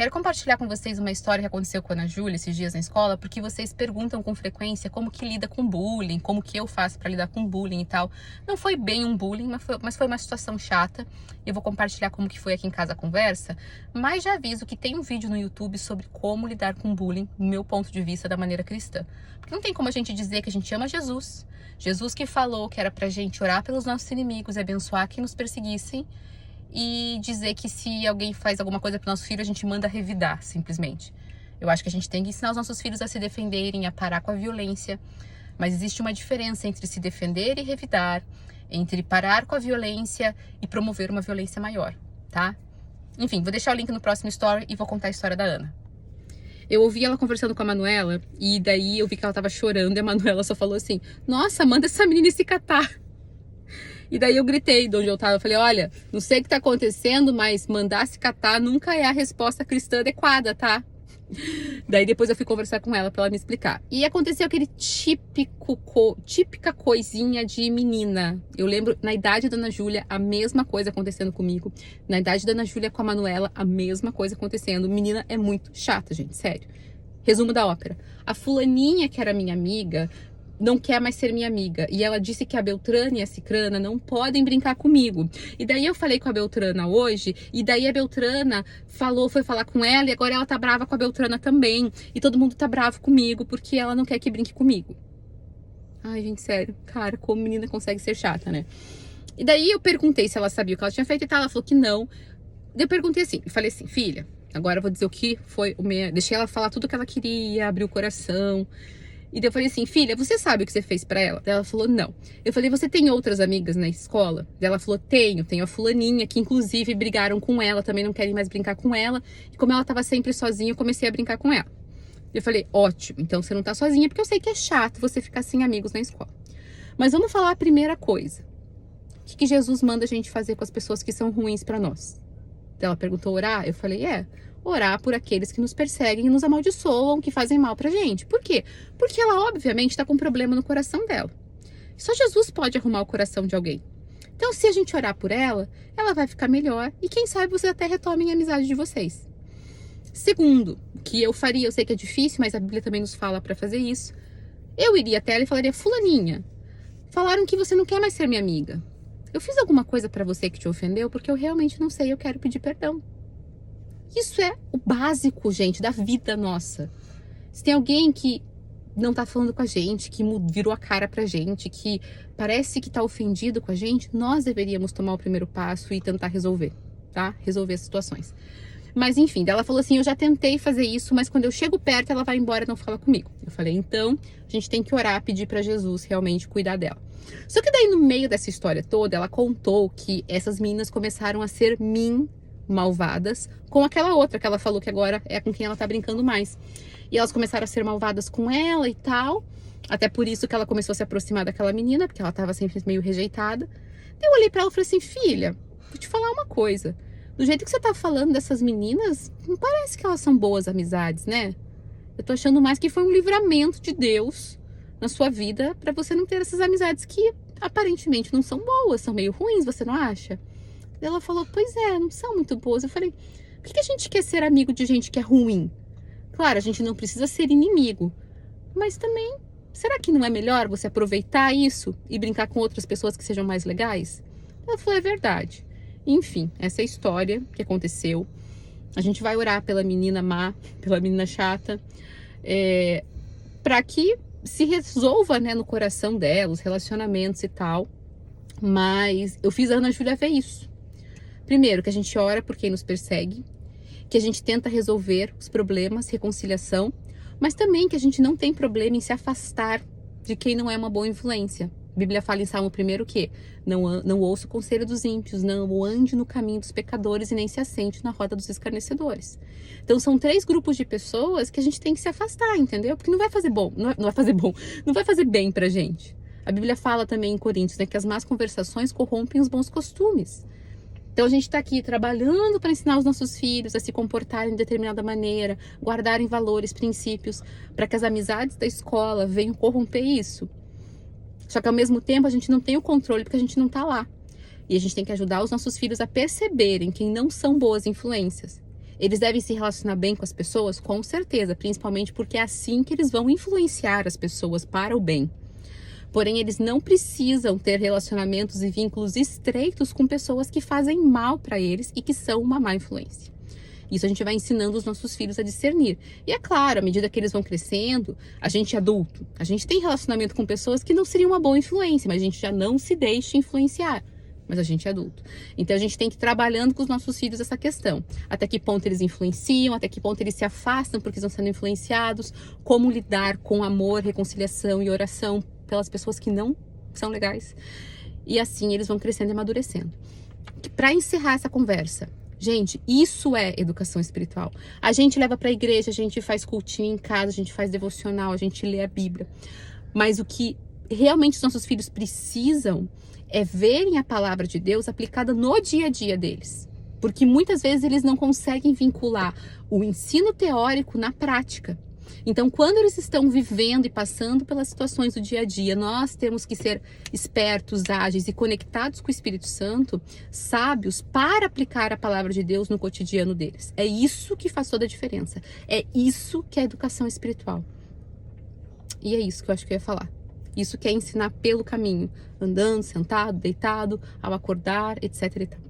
Quero compartilhar com vocês uma história que aconteceu com a Ana Júlia esses dias na escola, porque vocês perguntam com frequência como que lida com bullying, como que eu faço para lidar com bullying e tal. Não foi bem um bullying, mas foi uma situação chata. Eu vou compartilhar como que foi aqui em casa a conversa, mas já aviso que tem um vídeo no YouTube sobre como lidar com bullying, do meu ponto de vista, da maneira cristã. Porque não tem como a gente dizer que a gente ama Jesus, Jesus que falou que era pra gente orar pelos nossos inimigos e abençoar quem nos perseguissem, e dizer que se alguém faz alguma coisa pro nosso filho, a gente manda revidar, simplesmente. Eu acho que a gente tem que ensinar os nossos filhos a se defenderem, a parar com a violência, mas existe uma diferença entre se defender e revidar, entre parar com a violência e promover uma violência maior, tá? Enfim, vou deixar o link no próximo story e vou contar a história da Ana. Eu ouvi ela conversando com a Manuela e daí eu vi que ela tava chorando e a Manuela só falou assim: nossa, manda essa menina se catar. E daí eu gritei de onde eu tava, eu falei, olha, não sei o que tá acontecendo, mas mandar se catar nunca é a resposta cristã adequada, tá? Daí depois eu fui conversar com ela pra ela me explicar. E aconteceu aquele típica coisinha de menina. Eu lembro, na idade da Ana Júlia, a mesma coisa acontecendo comigo. Na idade da Ana Júlia com a Manuela, a mesma coisa acontecendo. Menina é muito chata, gente, sério. Resumo da ópera. A fulaninha, que era minha amiga, não quer mais ser minha amiga. E ela disse que a Beltrana e a Cicrana não podem brincar comigo. E daí eu falei com a Beltrana hoje, e daí a Beltrana foi falar com ela, e agora ela tá brava com a Beltrana também. E todo mundo tá bravo comigo, porque ela não quer que brinque comigo. Ai, gente, sério. Cara, como menina consegue ser chata, né? E daí eu perguntei se ela sabia o que ela tinha feito e tal. Ela falou que não. Daí eu perguntei assim, e falei assim, filha, agora eu vou dizer o que foi o meu... Deixei ela falar tudo o que ela queria, abrir o coração. E daí eu falei assim, filha, você sabe o que você fez pra ela? Daí ela falou, não. Eu falei, você tem outras amigas na escola? Daí ela falou, tenho a fulaninha, que inclusive brigaram com ela, também não querem mais brincar com ela. E como ela tava sempre sozinha, eu comecei a brincar com ela. Eu falei, ótimo, então você não tá sozinha, porque eu sei que é chato você ficar sem amigos na escola. Mas vamos falar a primeira coisa. O que Jesus manda a gente fazer com as pessoas que são ruins pra nós? Daí ela perguntou, orar? Eu falei, orar por aqueles que nos perseguem e nos amaldiçoam, que fazem mal pra gente. Por quê? Porque ela, obviamente, tá com um problema no coração dela. Só Jesus pode arrumar o coração de alguém. Então, se a gente orar por ela, ela vai ficar melhor e quem sabe vocês até retomem a amizade de vocês. Segundo, que eu faria, eu sei que é difícil, mas a Bíblia também nos fala pra fazer isso. Eu iria até ela e falaria, fulaninha, falaram que você não quer mais ser minha amiga. Eu fiz alguma coisa pra você que te ofendeu? Porque eu realmente não sei, eu quero pedir perdão. Isso é o básico, gente, da vida nossa. Se tem alguém que não tá falando com a gente, que virou a cara pra gente, que parece que tá ofendido com a gente, nós deveríamos tomar o primeiro passo e tentar resolver, tá? Resolver as situações. Mas enfim, ela falou assim, eu já tentei fazer isso, mas quando eu chego perto, ela vai embora e não fala comigo. Eu falei, então, a gente tem que orar, pedir pra Jesus realmente cuidar dela. Só que daí, no meio dessa história toda, ela contou que essas meninas começaram a ser malvadas com aquela outra que ela falou que agora é com quem ela tá brincando mais. E elas começaram a ser malvadas com ela e tal. Até por isso que ela começou a se aproximar daquela menina, porque ela tava sempre meio rejeitada. Eu olhei pra ela e falei assim, filha, vou te falar uma coisa. Do jeito que você tá falando dessas meninas, não parece que elas são boas amizades, né? Eu tô achando mais que foi um livramento de Deus na sua vida pra você não ter essas amizades que aparentemente não são boas, são meio ruins, você não acha? Ela falou, pois é, não são muito boas. Eu falei, por que a gente quer ser amigo de gente que é ruim? Claro, a gente não precisa ser inimigo, mas também, será que não é melhor você aproveitar isso e brincar com outras pessoas que sejam mais legais? Ela falou, é verdade. Enfim, essa é a história que aconteceu. A gente vai orar pela menina má, pela menina chata, para que se resolva, né, no coração dela, os relacionamentos e tal. Mas eu fiz a Ana Júlia ver isso. Primeiro, que a gente ora por quem nos persegue, que a gente tenta resolver os problemas, reconciliação, mas também que a gente não tem problema em se afastar de quem não é uma boa influência. A Bíblia fala em Salmo 1 que não ouça o conselho dos ímpios, não ande no caminho dos pecadores e nem se assente na roda dos escarnecedores. Então são 3 grupos de pessoas que a gente tem que se afastar, entendeu? Porque não vai fazer não vai fazer bem pra gente. A Bíblia fala também em Coríntios, né, que as más conversações corrompem os bons costumes. Então a gente está aqui trabalhando para ensinar os nossos filhos a se comportarem de determinada maneira, guardarem valores, princípios, para que as amizades da escola venham corromper isso. Só que ao mesmo tempo a gente não tem o controle porque a gente não está lá. E a gente tem que ajudar os nossos filhos a perceberem quem não são boas influências. Eles devem se relacionar bem com as pessoas? Com certeza, principalmente porque é assim que eles vão influenciar as pessoas para o bem. Porém, eles não precisam ter relacionamentos e vínculos estreitos com pessoas que fazem mal para eles e que são uma má influência. Isso a gente vai ensinando os nossos filhos a discernir. E é claro, à medida que eles vão crescendo, a gente é adulto, a gente tem relacionamento com pessoas que não seriam uma boa influência, mas a gente já não se deixa influenciar. Mas a gente é adulto. Então a gente tem que ir trabalhando com os nossos filhos essa questão. Até que ponto eles influenciam, até que ponto eles se afastam porque estão sendo influenciados, como lidar com amor, reconciliação e oração pelas pessoas que não são legais. E assim eles vão crescendo e amadurecendo. Para encerrar essa conversa, gente, isso é educação espiritual. A gente leva para a igreja, a gente faz cultinho em casa, a gente faz devocional, a gente lê a Bíblia. Mas o que realmente os nossos filhos precisam é verem a palavra de Deus aplicada no dia a dia deles. Porque muitas vezes eles não conseguem vincular o ensino teórico na prática. Então, quando eles estão vivendo e passando pelas situações do dia a dia, nós temos que ser espertos, ágeis e conectados com o Espírito Santo, sábios, para aplicar a palavra de Deus no cotidiano deles. É isso que faz toda a diferença. É isso que é educação espiritual. E é isso que eu acho que eu ia falar. Isso que é ensinar pelo caminho, andando, sentado, deitado, ao acordar, etc. e tal.